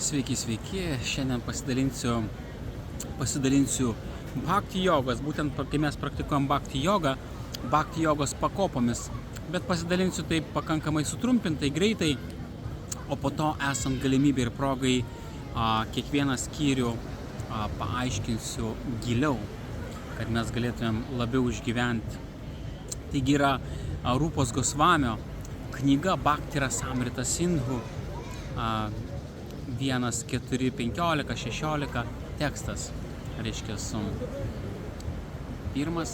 Sveiki, sveiki. Šiandien pasidalinsiu bhakti jogos, būtent kai mes praktikuojam bhakti jogos pakopomis, bet pasidalinsiu taip pakankamai sutrumpintai, greitai, o po to esant galimybė ir progai kiekvieną skyrių paaiškinsiu giliau, kad mes galėtumėm labiau išgyventi. Taigi yra Rūpos Gosvamio knyga Bhakti Rasamrita Sindhu 1.4.15.16 tekstas, reiškia pirmas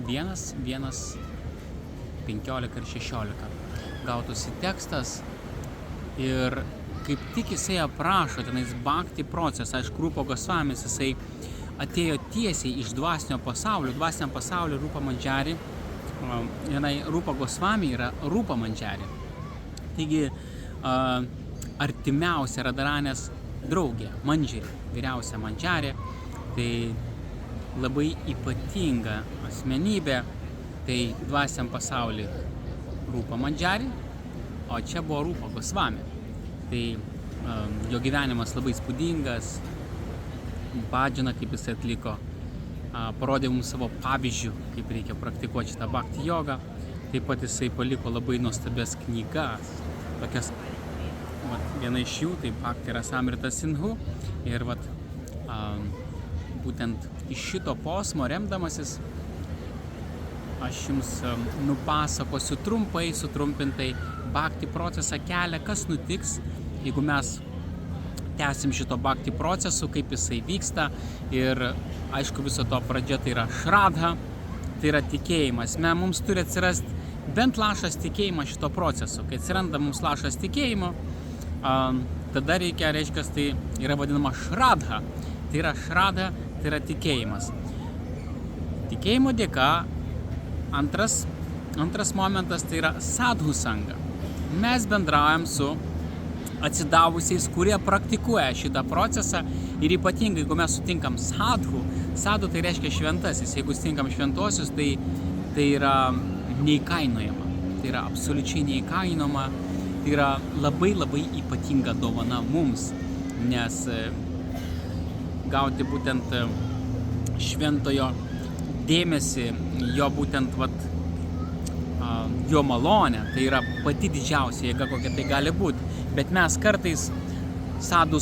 1.1.15 ir 16 gautųsi tekstas ir kaip tik jisai aprašo tenais bhakti procesą. Aišku, Rūpa Gosvamis jisai atėjo tiesiai iš dvasiniam pasauliu Rūpa Mandžari. Rūpa Gosvami yra Rūpa Mandžari. Taigi artimiausia Radharanės draugė, Mandžari, vyriausia Mandžari, tai labai ypatinga asmenybė, tai dvasiniam pasauliu Rūpa Mandžari, o čia buvo Rūpa Gosvami. Tai jo gyvenimas labai įspūdingas, bhadžaną, kaip jis atliko, parodė mums savo pavyzdžių, kaip reikia praktikuoti šitą bhakti jogą. Taip pat jisai paliko labai nuostabias knygas, tokias, viena iš jų, tai Bhakti Rasamrita Sindhu. Ir būtent iš šito posmo remdamasis aš jums nupasakosiu trumpai, sutrumpintai bhakti procesą, kelią, kas nutiks, jeigu mes tęsim šito bhakti procesu, kaip jisai vyksta. Ir aišku, viso to pradžia tai yra šradha, tai yra tikėjimas. Mums turi atsirasti bent lašas tikėjimo šito procesu. Kai atsiranda mums lašas tikėjimo, tada reiškia, tai yra vadinama šradha. Tai yra šradha, tai yra tikėjimas. Tikėjimo dėka antras momentas tai yra sadhu sanga. Mes bendraujam su atsidavusiais, kurie praktikuoja šitą procesą, ir ypatingai, jeigu mes sutinkam sadhu tai reiškia šventasis. Jeigu sutinkam šventosius, tai yra neįkainojama. Tai yra absoliučiai neįkainojama. Tai yra labai labai ypatinga dovana mums, nes gauti būtent šventojo dėmesį, jo būtent jo malonę, tai yra pati didžiausia jėga, kokia tai gali būti. Bet mes kartais sadhu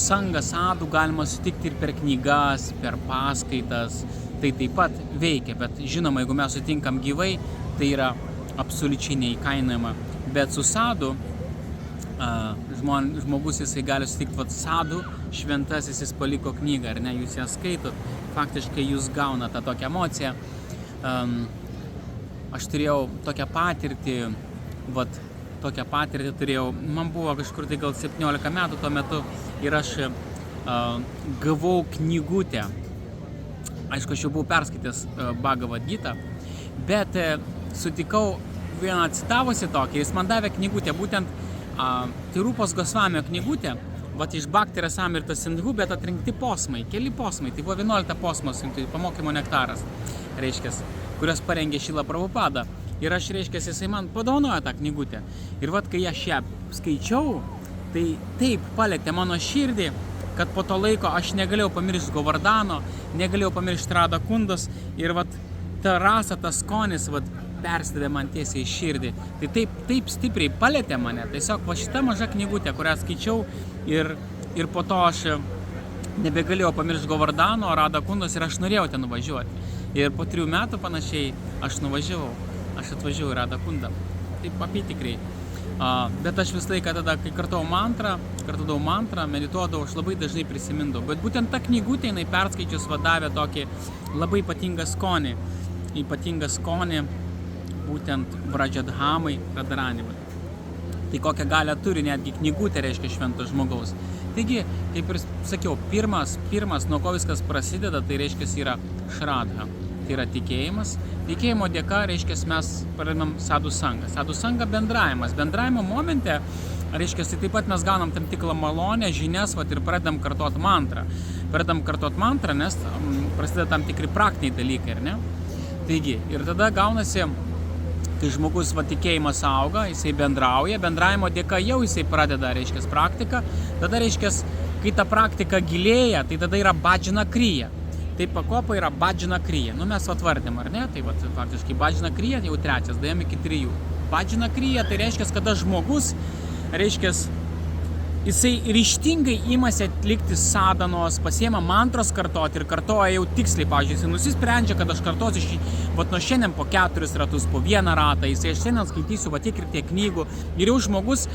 galima sutikti ir per knygas, per paskaitas, tai taip pat veikia, bet žinoma, jeigu mes sutinkam gyvai, tai yra absoliučiai neįkainojama. Bet su sadhu žmogus jisai gali sutikti, sadhu šventasis, jis paliko knygą, ar ne, jūs ją skaitot, faktiškai jūs gaunat tą tokią emociją. Aš turėjau tokią patirtį turėjau, man buvo kažkur tai gal 17 metų tuo metu, ir aš gavau knygutę. Aišku, aš jau buvau perskaitęs Bhagavad Gita, bet sutikau vieną atsitavusi tokį, jis man davė knygutę, būtent tai Rūpos Gosvamio knygutė, iš Bhakti Rasamrita Sindhu, bet atrinkti posmai, keli posmai, tai buvo 11 posmas, tai pamokymo nektaras, reiškia, kurios parengė Šrila Prabhupada. Ir aš, reiškia, jisai man padovanojo tą knygutę. Ir kai aš ją skaičiau, tai taip palietė mano širdį, kad po to laiko aš negalėjau pamiršti Govardhano, negalėjau pamiršti Radha Kundos, ir ta rasa, tas skonis persidavė man tiesiai į širdį. Tai taip stipriai palietė mane. Tiesiog šita maža knygutė, kurią skaičiau, ir po to aš nebegalėjau pamiršti Govardhano, Radha Kundos, ir aš norėjau ten nuvažiuoti. Ir po 3 metų panašiai aš nuvažiavau. Aš atvažiavau į Radha Kundą. Taip apytikriai. Bet aš visą laiką tada, kai kartodavau mantrą, medituodavau, aš labai dažnai prisimindavau. Bet būtent ta knygutė, jinai perskaičius davė tokį labai ypatingą skonį, būtent Vrajadhamai Radharanimai. Tai kokią galią turi netgi knygutė, reiškia, švento žmogaus. Taigi, kaip ir sakiau, pirmas, nuo ko viskas prasideda, tai reiškia, yra šradha. Tai yra tikėjimas. Tikėjimo dėka, reiškia, mes pradedam sadhu sangą. Sadhu sanga bendravimas. Bendravimo momente, reiškia, tai taip pat mes gaunam tam tikrą malonę, žinias, ir pradedam kartuoti mantrą. Nes prasideda tam tikri praktiniai dalykai, ar ne? Taigi, ir tada gaunasi kai žmogus tikėjimas auga, jisai bendrauja, bendravimo dėka jau jisai pradeda, reiškia, praktiką, tada, reiškia, kai ta praktika gilėja, tai tada yra bhaджana kriya. Tai pakopa yra bhaджана kriya. Mes atvardėm, ar ne? Tai faktiškai bhaджана kriya jau trečias, dėjom iki 3. Bhaджана kriya tai reiškia, kada žmogus, reiškia, jisai ryžtingai imasi atlikti sadanos, pasiema mantros kartoti ir kartoja jau tiksliai, pavyzdžiui, jisai nusisprendžia, kad aš kartosiu nuo šiandien po 4 ratus, po 1 ratą, jisai aš šiandien skaitysiu tiek ir tiek knygų ir jau žmogus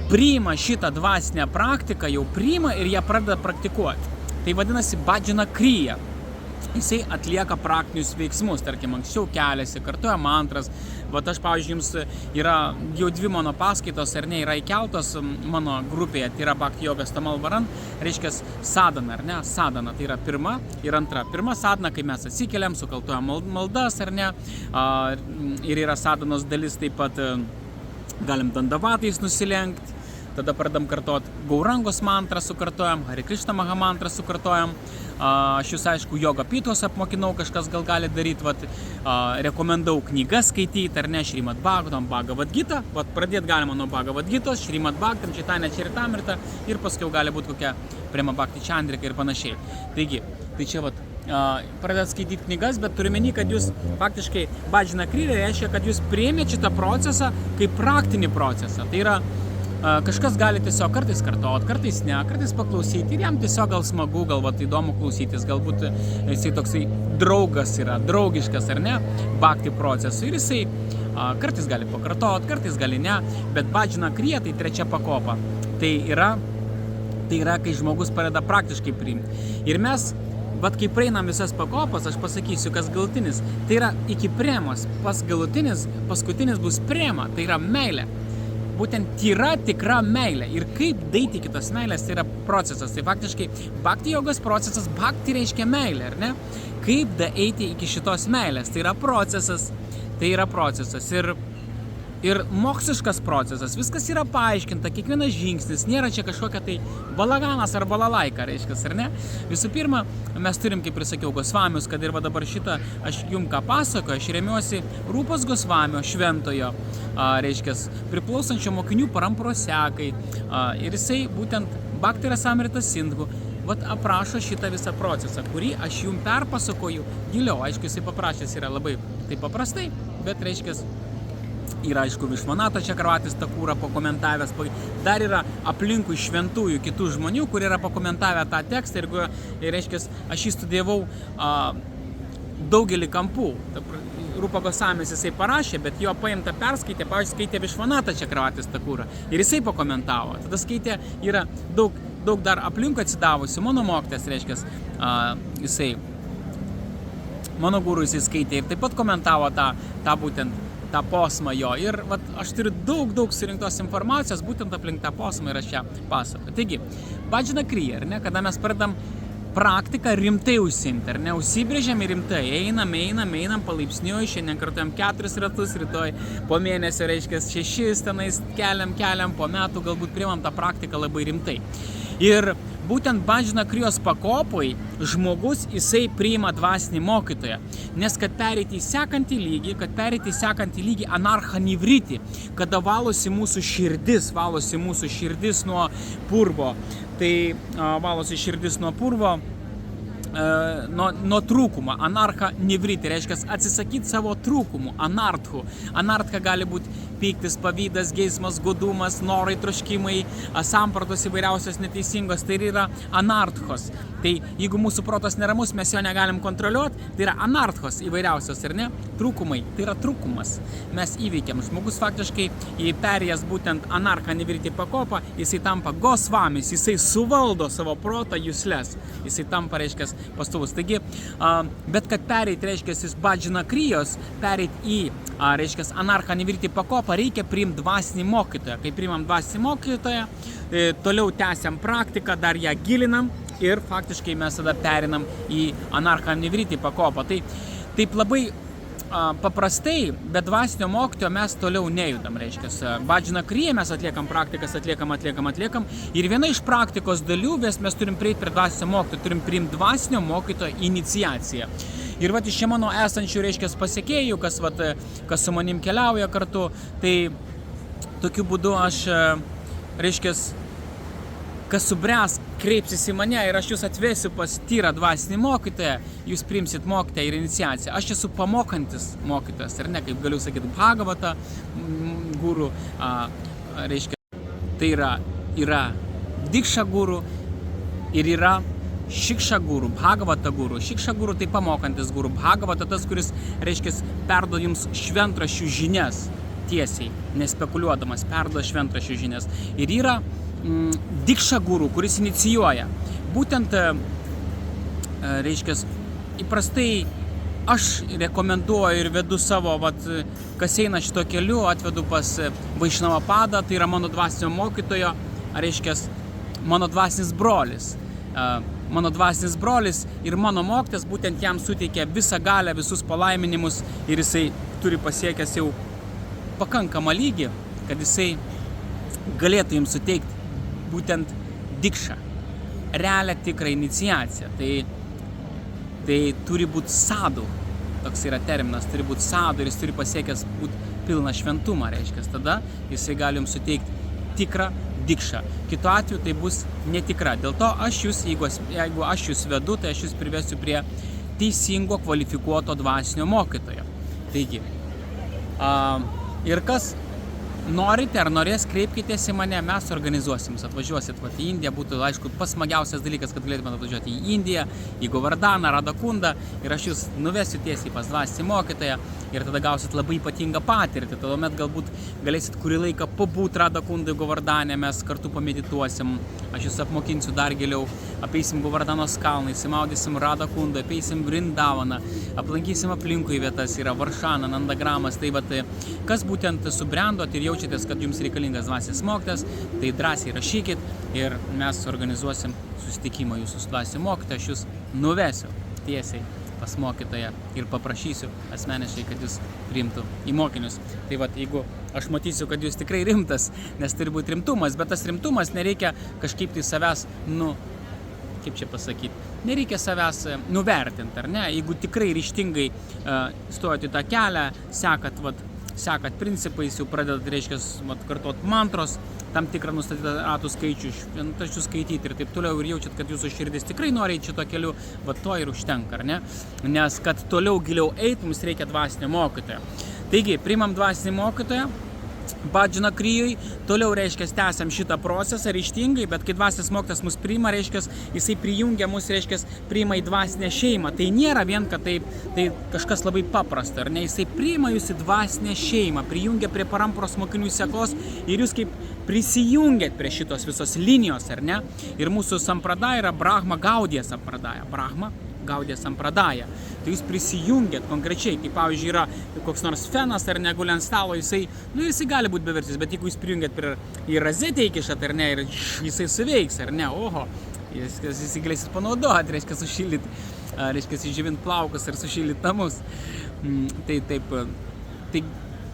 priima šitą dvasinę praktiką, jau priima ir ją pradeda praktikuoti. Tai vadinasi bhaджана kriya. Jisai atlieka praktinius veiksmus, tarkim, anksčiau keliasi, kartuoja mantras. Aš, pavyzdžiui, jums yra jau 2 mano paskaitos, ar ne, yra įkeltos mano grupėje, tai yra Bhakti Yogas Tamal Varan, reiškia sadana, ar ne, sadana, tai yra 1 ir 2. Pirma sadana, kai mes atsikeliam, sukaltuojam maldas, ar ne, ir yra sadanos dalis, taip pat galim dandavatais nusilenkti. Tada pradam kartot Gaurangos mantrą sukartojam, Hare Krishna Maha mantrą sukartojam. Aš jūs, aišku, joga pytos apmokinau, kažkas gal gali daryti, rekomendau knygas skaityti, ar ne, Šrimad Bhagavatam, Bhagavad Gita, pradėti galima nuo Bhagavad Gitos, Šrimad Bhagavatam, Chaitanya Charitamrita ir paskui gali būti kokia Prema Bhakti Chandrika ir panašiai. Taigi, tai čia pradėt skaityti knygas, bet turiu meni, kad jūs faktiškai bhaджана kriya reiškia, kad jūs priėmėte šitą procesą kaip praktinį procesą. Tai yra kažkas gali tiesiog kartais kartot, kartais ne, kartais paklausyti ir jam tiesiog gal smagu, gal įdomu klausytis, galbūt jisai toksai draugas yra, draugiškas ar ne, bhakti procesų ir jisai kartais gali pakartot, kartais gali ne, bet bhaджана kriya tai 3 pakopa. Tai yra, kai žmogus pradeda praktiškai priimti. Ir mes, kai praeinam visas pakopas, aš pasakysiu, kas galutinis, tai yra iki premos, paskutinis bus prema, tai yra meilė. Būtent tyra, tikra meilė. Ir kaip daeiti iki tos meilės, tai yra procesas. Tai faktiškai bhakti jogos procesas, bhakti reiškia meilė, ar ne? Kaip daeiti iki šitos meilės, tai yra procesas. Tai yra procesas. Ir moksliškas procesas, viskas yra paaiškinta, kiekvienas žingsnis, nėra čia kažkokia tai balaganas ar balalaika, reiškia, ar ne? Visų pirma, mes turim, kaip ir sakiau, Gosvamius, kad ir dabar šitą aš jums ką pasakoju, aš remiuosi Rūpos Gosvamio šventojo, reiškia, priklausančio mokinių parampros sekai, ir jisai būtent Bhakti Rasamrita Sindhu aprašo šitą visą procesą, kurį aš jums perpasakoju giliau. Aišku, jisai paprašęs yra labai taip paprastai, bet reiškia, yra, aišku, Višvanato Čakravartis Thakūra pakomentavęs, dar yra aplinkui šventųjų kitų žmonių, kurie yra pakomentavę tą tekstą ir reiškia, aš jį studijavau daugelį kampų. Rūpa Gosvamis jisai parašė, bet jo paimta perskaitė, pavyzdžiui, skaitė Višvanato Čakravartis Thakūra ir jisai pakomentavo. Tada skaitė, yra daug dar aplinkui atsidavusių, mano mokytojas, reiškia, jisai, mano guru jisai skaitė ir taip pat komentavo tą būtent tą posmą jo. Ir aš turiu daug surinktos informacijos, būtent aplink tą posmą ir aš ją pasakoju. Taigi, bhaджана kriya, ar ne, kada mes pradedam praktiką rimtai užsiimti, ar ne, užsibrėžiam ir rimtai, einam palaipsniui, šiandien kartuojam 4 ratus, rytoj po mėnesio, reiškia, 6 tenais keliam, po metų galbūt priimam tą praktiką labai rimtai. Ir būtent bhaджана kriyos pakopoj žmogus jisai priima dvasinį mokytoją, nes kad pereiti į sekantį lygį anarcha nivriti, kada valosi mūsų širdis nuo purvo, tai valosi širdis nuo purvo, nuo trūkumo, anarcha nivriti, reiškia atsisakyti savo trūkumų, anarthų. Anartha gali būti pyktis, pavydas, geismas, godumas, norai, troškimai, sampratos įvairiausios neteisingos, tai yra anarthos. Tai jeigu mūsų protas neramus, mes jo negalim kontroliuoti, tai yra anarthos įvairiausios, ir ne? Trūkumai, tai yra trūkumas. Mes įveikiam. Žmogus faktiškai perėjęs būtent anarcha nivriti pakopą, jisai tampa Gosvamis, jisai suvaldo savo protą jusles. Jisai tampa, reiškia, pastovus. Taigi, bet kad pereiti, reiškia, iš bhaджана kriyos, pereiti į, reiškia, anarcha nivriti pakopą, reikia priimti dvasinį mokytoją. Kai priimam dvasinį mokytoją, toliau tęsiam praktiką, dar ją gilinam ir faktiškai mes tada perinam į anarcha nivriti pakopą. Tai taip labai paprastai, be dvasinio mokytojo mes toliau nejudam, reiškia. Bhaджана kriya mes atliekam praktikas, atliekam. Ir viena iš praktikos dalių mes turim prieiti prie dvasinio mokytojo, turim priimti dvasinio mokytojo iniciaciją. Ir vat iš čia mano esančių, reiškia, pasiekėjų, kas su manim keliauja kartu, tai tokiu būdu aš, reiškia, kas subręs, kreipsis į mane ir aš jūs atvesiu pas tyrą dvasinį mokytoją, jūs priimsit mokytoją ir iniciaciją. Aš esu pamokantis mokytojas, ar ne, kaip galiu sakyti, Bhagavata guru, reiškia, tai yra Diksha guru ir yra Šiksha guru, Bhagavata guru. Šiksha guru tai pamokantis guru, Bhagavata tas, kuris, reiškia, perduoda jums šventraščių žinias tiesiai, nespekuliuodamas, perduoda šventraščių žinias. Ir yra Diksha guru, kuris inicijuoja. Būtent, reiškia, įprastai aš rekomenduoju ir vedu savo, kas eina šito keliu, atvedu pas Vaišnavapadą, tai yra mano dvasinio mokytojo, reiškia, mano dvasinis brolis. Mano dvasinis brolis ir mano mokytas būtent jam suteikia visą galę, visus palaiminimus ir jisai turi pasiekęs jau pakankamą lygį, kad jisai galėtų jums suteikti būtent dikšą, realią tikrą iniciaciją. Tai turi būti sadhu, toks yra terminas, turi būti sadhu ir jis turi pasiekęs būti pilną šventumą, reiškia, tada jisai gali jums suteikti tikrą dikšą. Kitu atveju tai bus netikra. Dėl to jeigu aš jūs vedu, tai aš jūs privesiu prie teisingo, kvalifikuoto dvasinio mokytojo. Taigi, ir kas norite ar norės, kreipkitės į mane, mes organizuosim. Atvažiuosit į Indiją, būtų, aišku, pats smagiausias dalykas, kad galėtumėte atvažiuoti į Indiją, į Govardaną, Radakundą ir aš jūs nuvesiu tiesiai pas dvasinį mokytoją ir tada gausit labai ypatingą patirtį. Tuomet galbūt galėsit kurį laiką pabūti Radakundai, Govardane, mes kartu pamedituosim, aš jūs apmokinsiu dar giliau, apeisim Govardanos kalną, įsimaudysim Radakundą, apeisim Vrindavaną, aplankysim aplinkui vietas, yra Varšana, Nandagramas, tai kas būtent subrendot ir jaučiatės, kad jums reikalingas dvasinis mokytojas, tai drąsiai rašykit ir mes organizuosim susitikimą jūsų su dvasiniu mokytoju, aš jūs nuvesiu tiesiai pas mokytoją ir paprašysiu asmeniškai, kad jūs priimtų į mokinius. Tai jeigu aš matysiu, kad jūs tikrai rimtas, nes turi būti rimtumas, bet tas rimtumas nereikia kažkaip tai savęs, kaip čia pasakyti, nereikia savęs nuvertinti, ar ne? Jeigu tikrai ryžtingai stojate į tą kelią, sekat principais, jau pradedat, reiškia, kartot mantros, tam tikrą nustatytą ratų skaičių, šventraščių skaityti ir taip toliau ir jaučiat, kad jūsų širdis tikrai nori eiti šito keliu, to ir užtenka, ar ne? Nes kad toliau giliau eit, mums reikia dvasinio mokytojo. Taigi, priimam dvasinį mokytoją, Bhajana Kriyui, toliau, reiškia, tęsiam šitą procesą ryžtingai, bet kai dvasinis mokytojas mus priima, reiškia, jisai prijungia mus, reiškia, priima į dvasinę šeimą. Tai nėra vien, kad tai kažkas labai paprasta, ar ne? Jisai priima jūs į dvasinę šeimą, prijungia prie parampros mokinių sekos ir jūs kaip prisijungiat prie šitos visos linijos, ar ne? Ir mūsų sampradaja yra Brahma Gaudija sampradaja. Brahma Gaudija sampradaja. Tai jūs prisijungiat konkrečiai, kaip pavyzdžiui yra koks nors fenas ar neguli ant stalo, jisai gali būti bevertis, bet jeigu jūs prijungiat į razetę įkišat, ar ne, ir jisai suveiks, ar ne, oho, jūs galėsit panaudoti, reiškia sušildyti, reiškia įžyvinti plaukus ir sušildyti namus.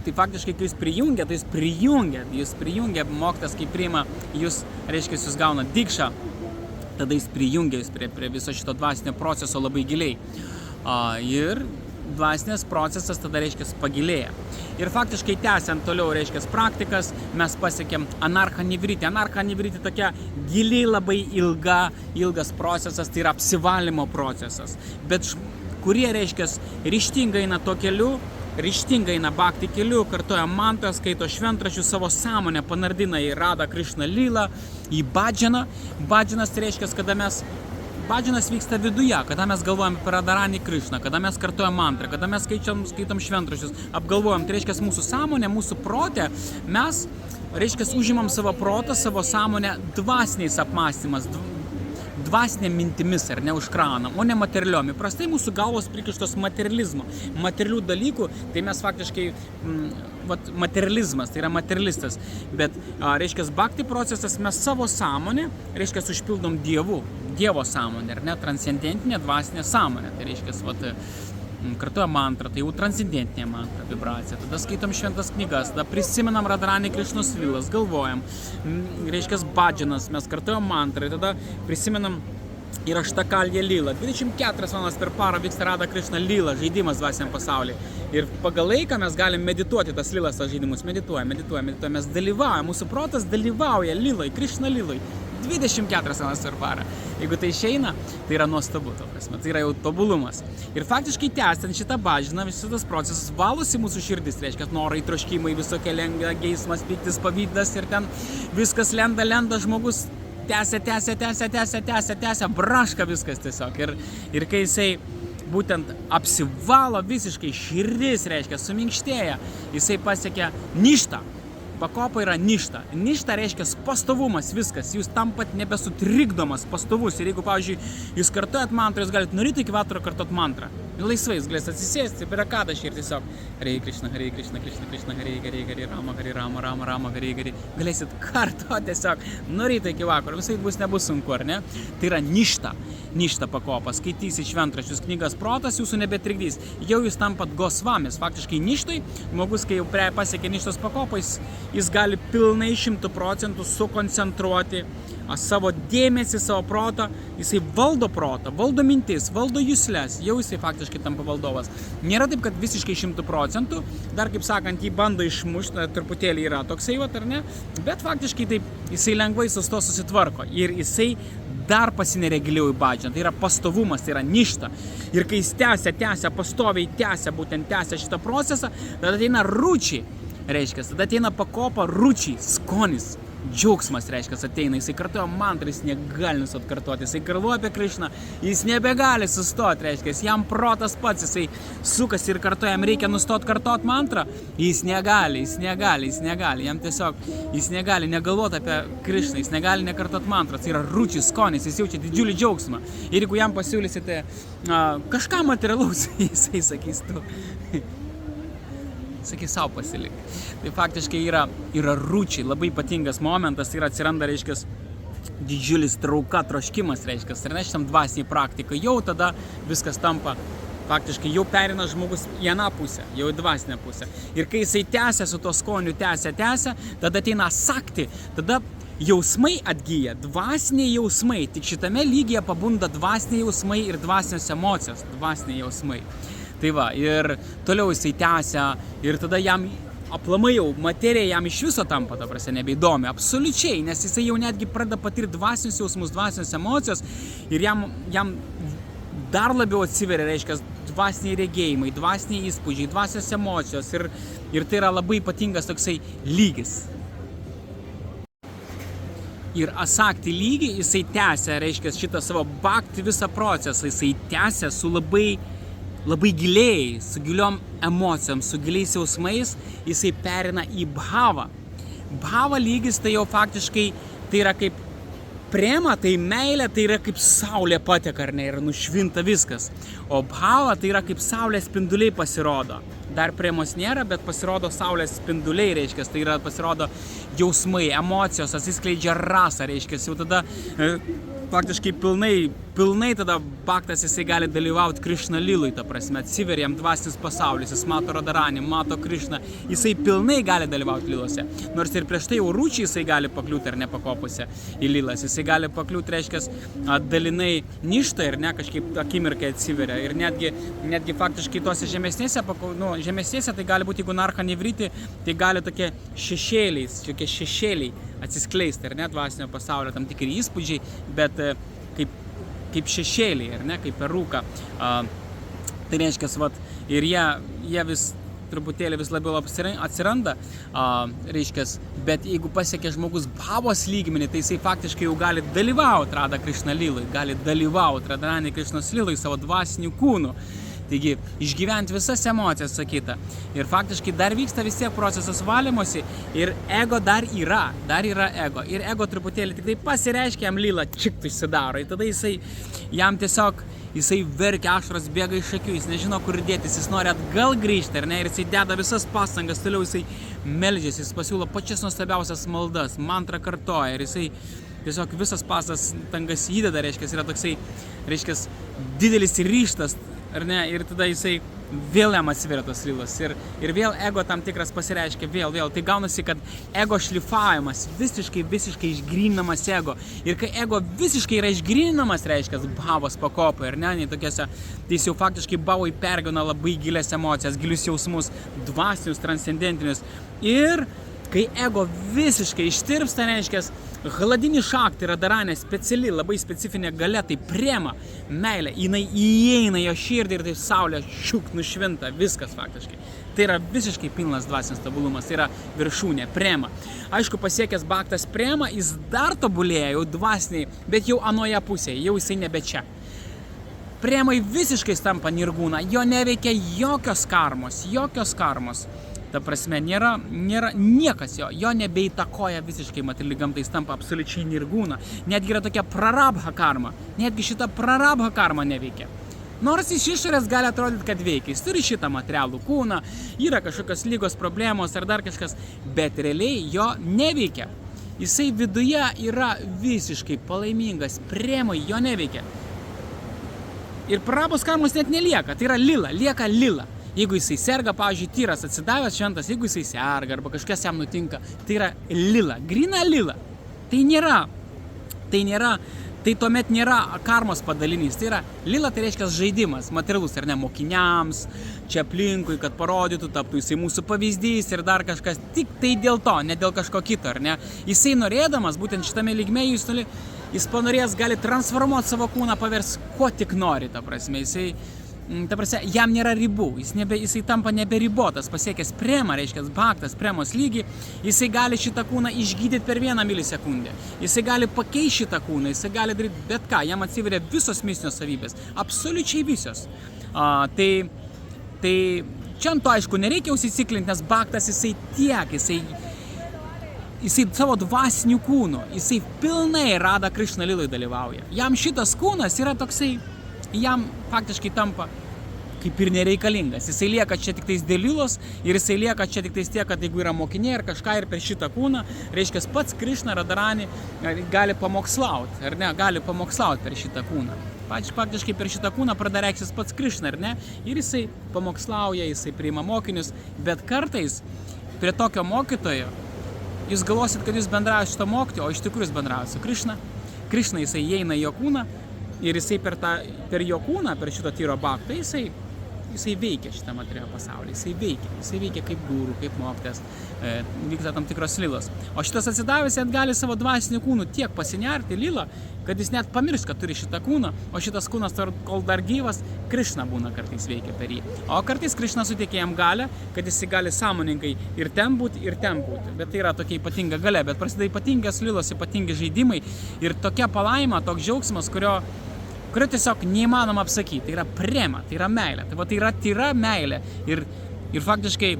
Tai faktiškai, kai jūs prijungiat, tai jūs prijungiat, mokytas, kai priima, jūs, reiškia, jūs gauna dikšą, tada jis prijungia jūs prie viso šito dvasinio proceso labai giliai. Ir dvasinės procesas tada, reiškia, pagilėja. Ir faktiškai tęsiant toliau, reiškia, praktikas, mes pasiekėm anarcha nivriti. Anarcha nivriti tokia giliai labai ilgas procesas, tai yra apsivalymo procesas. Bet kurie, reiškia, ryžtingai eina to keliu, ryžtingai eina bhakti keliu, kartoja mantrą, skaito šventraščius, savo sąmonę panardina į Radha Krishna lylą, į bhajaną. Bhajanas tai reiškia, bhajanas vyksta viduje, kada mes galvojam apie Radharani Krishną, kada mes kartojam mantrą, kada mes skaitom šventraščius, apgalvojam, tai reiškia mūsų sąmonė, mūsų protė, mes, reiškia, užimam savo protą, savo sąmonę dvasiniais apmąstymas, dvasinėm mintimis, ar ne, užkraunam, o ne materialiom. Įprastai mūsų galvos prikištos materializmo, materialių dalykų, tai mes faktiškai, materializmas, tai yra materialistas, bet, reiškia, bhakti procesas, mes savo sąmonę, reiškia, užpildom Dievo sąmonę, ar ne, transcendentinė dvasinė sąmonė, tai reiškia, kartuoja mantrą, tai jau transcendentinė mantra, vibracija, tada skaitom šventas knygas, tada prisimenam Radharani Krishnos lylas, galvojam, reiškia, bhajanas, mes kartuojam mantrą, tada prisimenam yra Štakalje Lila. 24 valandas per parą vyksta Radha Krishna Lila žaidimas dvasiniam pasaulyje. Ir pagal laiką mes galim medituoti tas Lilas, tas žaidimus. Medituojam. Mes dalyvaujam, mūsų protas dalyvauja Lilai, Krishna Lilai. 24 valandas per parą. Jeigu tai išeina, tai yra nuostabu, tai yra jau tobulumas. Ir faktiškai tęstant šitą bhajaną, visas tas procesas valosi mūsų širdis, reiškia norai, troškimai, visokie lengva, geismas, pyktis, pavydas ir ten viskas lenda, žmogus tęsia, braška viskas tiesiog. Ir kai jisai būtent apsivalo visiškai širdis, reiškia, suminkštėja, jisai pasiekia ništą. Pakopa yra ništa. Ništa reiškia pastovumas, viskas. Jūs tampat nebesutrikdomas, pastovus. Ir jeigu, pavyzdžiui, jūs kartuojat mantrą, jūs galite nuo ryto iki vakaro kartuot mantrą. Laisvai jūs galite atsisėsti, per akadašį ir tiesiog Hare Krishna, Krishna Krishna, Hare Rama, Rama, Hare. Galėsit kartuoti tiesiog nuo ryto iki vakaro. Visai nebus sunku, ar ne? Tai yra ništa pakopa. Skaitysi šventraščius knygas protas, jūsų nebetrikdys. Jau jūs tampat gosvamis. Faktiškai ništui, žmogus, kai jau pasiekia ništos pakopais, jis gali pilnai 100% sukoncentruoti savo dėmesį, savo protą, jisai valdo protą, valdo mintis, valdo juslės, jau jisai faktiškai tampa valdovas. Nėra taip, kad visiškai 100%, dar kaip sakant, jį bando išmušti, truputėlį yra toksai, ar ne, bet faktiškai taip jisai lengvai susitvarko ir jisai dar pasineria giliau į bhajaną. Tai yra pastovumas, tai yra ništa. Ir kai jis tęsia, pastoviai tęsia šitą procesą, tada ateina rūčiai, reiškia, tada ateina pakopa rūčiai, skonis. Džiaugsmas, reiškia, ateina, jisai kartuoja mantrą, jis negali atkartoti, jisai karluoja apie Krishną, jis nebegali sustoti, reiškia, jam protas pats, jisai sukasi ir kartuoja, jam reikia nustoti kartuoti mantrą, jis negali, jam tiesiog, jis negali negalvoti apie Krishną, jis negali nekartuoti mantrą, tai yra rūčiai, skonis, jis jaučia didžiulį džiaugsmą. Ir jeigu jam pasiūlysite kažką materialaus, jisai sakys tu. Sakys, savo pasilik. Tai faktiškai yra rūčiai, labai ypatingas momentas, tai yra atsiranda, reiškia, didžiulis trauka, troškimas, reiškia, ir ne šitam dvasiniai praktikai, jau tada viskas tampa, faktiškai jau perina žmogus į aną pusę, jau į dvasinę pusę. Ir kai jisai tęsia su to skoniu, tęsia, tada ateina sakti, tada jausmai atgyja, dvasiniai jausmai, tik šitame lygyje pabunda dvasiniai jausmai ir dvasinės emocijos, dvasiniai jausmai. Tai va, ir toliau jisai tęsia ir tada jam aplamai jau materija jam iš viso tampa, ta prasme, nebeįdomi, absoliučiai, nes jisai jau netgi pradeda patirti dvasinius jausmus, dvasinės emocijos ir jam dar labiau atsiveria, reiškia, dvasiniai regėjimai, dvasiniai įspūdžiai, dvasinės emocijos ir tai yra labai ypatingas toksai lygis. Ir asakti lygį jisai tęsia, reiškia, šitą savo bhakti visą procesą, jisai tęsia su labai giliai, su giliom emocijom, su giliais jausmais, jisai perina į bhavą. Bhava lygis tai jau faktiškai, tai yra kaip prema, tai meilė, tai yra kaip saulė pateka, ar ne, ir nušvinta viskas. O bhava tai yra kaip saulės spinduliai pasirodo. Dar premos nėra, bet pasirodo saulės spinduliai, reiškia, tai yra pasirodo jausmai, emocijos, atsiskleidžia rasa, reiškia, jau tada faktiškai pilnai tada bhaktas jisai gali dalyvauti Krishna Lilui, ta prasme, atsiveria jam dvasinis pasaulis, jis mato Radharanį, mato Krishną, jisai pilnai gali dalyvauti Lilose. Nors ir prieš tai jau rūčiai jisai gali pakliūti ar nepakopose į Lilas, jisai gali pakliūti, reiškia, dalinai ništą ir ne kažkaip akimirkai atsiveria. Ir netgi faktiškai tose žemesnėse tai gali būti, jeigu narcha nevryti, tai gali tokie šešėliai atsiskleisti, ar ne, dvasinio pasaulio, tam tikri įspūdžiai, bet kaip šešėliai, ar ne, kaip per rūką. Tai reiškia, ir jie vis truputėlį vis labiau atsiranda, reiškia, bet jeigu pasiekia žmogus bhavos lygmenį, tai jisai faktiškai jau gali dalyvauti Radha Krishna Lilai, gali dalyvauti Radharani Krishnos Lilai savo dvasiniu kūnu. Taigi, išgyventi visas emocijas, sakyta. Ir faktiškai dar vyksta vis tiek procesas valymosi ir ego dar yra ego. Ir ego truputėlį tik tai pasireiškia, jam Lila čiktų išsidaro. Ir tada jisai verkia, ašaros bėga iš akių, jis nežino, kur dėtis, jis nori atgal grįžti, ar ne, ir jisai deda visas pastangas, toliau jisai meldžiasi, jis pasiūlo pačias nuostabiausias maldas, mantrą kartoja ir jisai tiesiog visas pastangas įdeda, reiškia, yra toksai, reiškia, didelis ryžtas ar ne, ir tada jisai vėl jam atsiveria tos lilos ir vėl ego tam tikras pasireiškia vėl. Tai gaunasi, kad ego šlifavimas, visiškai išgryninamas ego. Ir kai ego visiškai yra išgryninamas, reiškia bhavos pakopai, ar ne, tokiuose, tai jis jau faktiškai bhavoj pergauna labai gilias emocijas, gilius jausmus, dvasinius, transcendentinius. Ir kai ego visiškai ištirpsta, reiškia, Hladini šakti Radharani speciali, labai specifinė galia, tai prema, meilė, jinai įeina jo širdį ir tai saulė nušvinta, viskas faktiškai. Tai yra visiškai pilnas dvasinis tobulumas, tai yra viršūnė, prema. Aišku, pasiekęs bhaktas prema, jis dar tobulėja jau dvasiniai, bet jau anoje pusėje, jau jisai nebe čia. Premai visiškai tampa nirgūna, jo neveikia jokios karmos. Ta prasme, nėra niekas jo nebeįtakoja visiškai materialiai gamtai, jis tampa absoliučiai nirgūna. Netgi yra tokia prarabha karma, netgi šita prarabha karma neveikia. Nors iš išorės gali atrodyti, kad veikia, jis turi šitą materialų kūną, yra kažkokios lygos problemos ar dar kažkas, bet realiai jo neveikia. Jisai viduje yra visiškai palaimingas, premai jo neveikia. Ir prarabos karmos net nelieka, tai yra lila, lieka lila. Jeigu jisai serga, pavyzdžiui, tyras atsidavęs šventas, jeigu jisai serga arba kažkas jam nutinka, tai yra lila, grina lila. Tai tuomet nėra karmos padalinys, tai yra lila, tai reiškia žaidimas, materialus, ar ne, mokiniams, čia aplinkui, kad parodytų, taptų jisai mūsų pavyzdys ir dar kažkas, tik tai dėl to, ne dėl kažko kito, ar ne. Jisai norėdamas, būtent šitame lygmėje, jis panorės gali transformuoti savo kūną, pavers kuo tik nori, ta prasme, jam nėra ribų, jisai tampa neberibotas, pasiekęs prema, reiškia bhaktas, premos lygį, jisai gali šitą kūną išgydyti per 1 milisekundę, jisai gali pakeisti šitą kūną, jisai gali daryti bet ką, jam atsiveria visos mistinės savybės, absoliučiai visos. Tai čia ant to, aišku, nereikia užsisiklinti, nes bhaktas jisai savo dvasinių kūnų, jisai pilnai Radha Krishna lilai dalyvauja. Jam šitas kūnas yra toksai, jam faktiškai tampa kaip ir nereikalingas. Jisai lieka čia tik tais dėl lilos ir jisai lieka čia tik tais tiek, kad jeigu yra mokiniai ar kažką ir per šitą kūną, reiškia pats Krishna Radharani gali pamokslauti, ar ne, gali pamokslauti per šitą kūną. Faktiškai per šitą kūną pradeda reikštis pats Krishna, ar ne, ir jisai pamokslauja, jisai priima mokinius, bet kartais prie tokio mokytojo jūs galvosit, kad jūs bendraujate su to mokytoju, o iš tikrųjų jūs bendraujate su Krishna. Krishna jisai įeina į jo kūną ir jisai per jo kūną, per šito tyro bhaktą, jisai veikia šitą materialų pasaulį, jisai veikia kaip guru, kaip mokytojas, vyksta tam tikros lilos. O šitas atsidavęs gali savo dvasinių kūnų tiek pasinerti lilą, kad jis net pamirš, kad turi šitą kūną, o šitas kūnas, kol dar gyvas, Krishna būna kartais veikia per jį. O kartais Krishna suteikia jam galią, kad jis gali sąmoningai ir ten būti. Bet tai yra tokia ypatinga galia, bet prasideda ypatingas lilos, ypatingi žaidimai ir tokia palaima, toks džiaugsmas, kurio tiesiog neįmanoma apsakyti. Tai yra prema, tai yra meilė. Tai yra tyra meilė. Ir faktiškai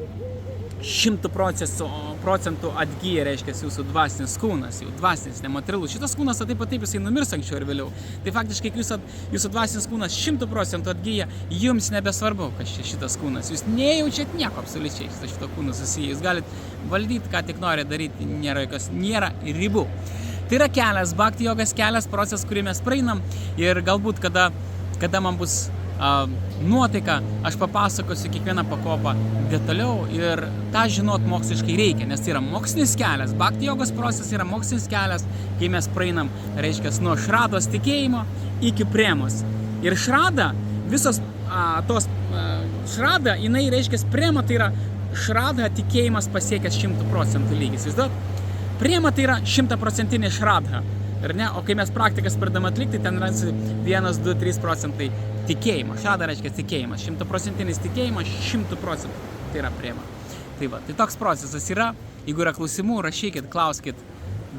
100% atgyja, reiškia, jūsų dvasinis kūnas, jau dvasinis, nematerialus. Šitas kūnas taip jisai numirs anksčiau ir vėliau. Tai faktiškai jūsų dvasinis kūnas 100% atgyja, jums nebesvarbu, kas šitas kūnas. Jūs nejaučiat nieko absoliučiai šito kūno susiję. Jūs galite valdyti, ką tik nori daryti, nėra ribų. Tai yra kelias, bhakti jogas kelias, procesas, kurį mes praeinam ir galbūt, kada man bus nuotaika, aš papasakosiu kiekvieną pakopą detaliau ir tą žinot moksliškai reikia, nes tai yra mokslinis kelias, bhakti jogos procesas yra mokslinis kelias, kai mes praeinam, reiškia, nuo šrados tikėjimo iki premos. Ir šrada, visos šrada, jinai reiškia prema, tai yra šrada tikėjimas pasiekęs 100% lygis, įsivaizduojat? Prema tai yra 100% šradha, ar ne? O kai mes praktikas pradam atlikti, ten rasi 1, 2, 3% tikėjimo. Šradha reiškia tikėjimas, 100% tikėjimas, 100%. Tai yra prema. Tai toks procesas yra. Jeigu yra klausimų, rašykit, klauskit,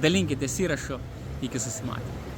dalinkitės įrašu. Iki susimatymo.